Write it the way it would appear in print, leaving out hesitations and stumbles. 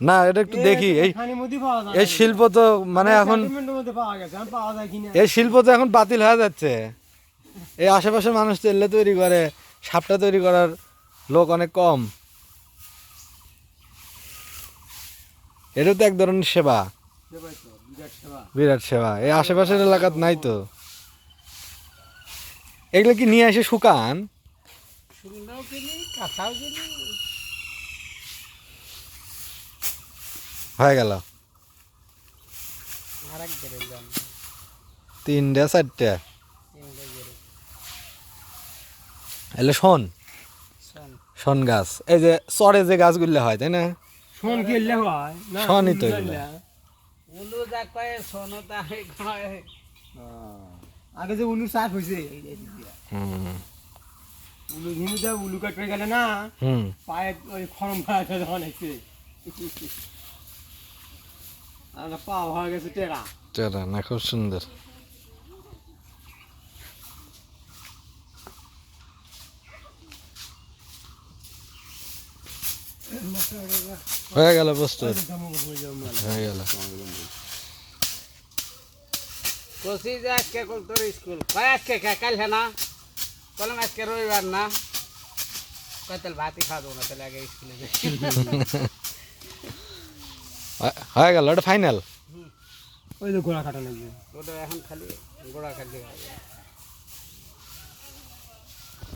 না এটা একটু দেখি এই শিল্প তো মানে এখন এই শিল্প তো এখন বাতিল হয়ে যাচ্ছে। এই আশেপাশের মানুষ তেলে তৈরি করে, সাপটা তৈরি করার লোক অনেক কম। এটা তো এক ধরনের সেবা, বিরাট সেবা। এই আশেপাশের এলাকাত নাই তো। এগুলো কি নিয়ে এসে শুকান? হয়ে গেল 3টা 4টা। এলে শোন, শোন গাছ, এই যে চরে যে গাছগুলো হয় তাই না? শোনই তো এগুলো। আগে যে উলু চাষ হয়েছে উলু ঘিনুতে উলু কাটতে গেলে না পায়ে ওই খরম পায়ে যখন হয়েছে পা হয়ে গেছে টেরা টেরা না, খুব সুন্দর। হয়ে গেল প্রস্তুত, হয়ে গেল। কষি যে আজকে তোর স্কুল আজকে কাল হ্যাঁ না বললাম আজকে রবিবার না তাহলে ভাতই খাওয়া দেবো না, তাহলে আগে স্কুলে যাই। হয়ে গেল, ওটা ফাইনাল। ওই যে গোড়া কাটা লাগবে, ওটা এখন খালি গোড়া খালি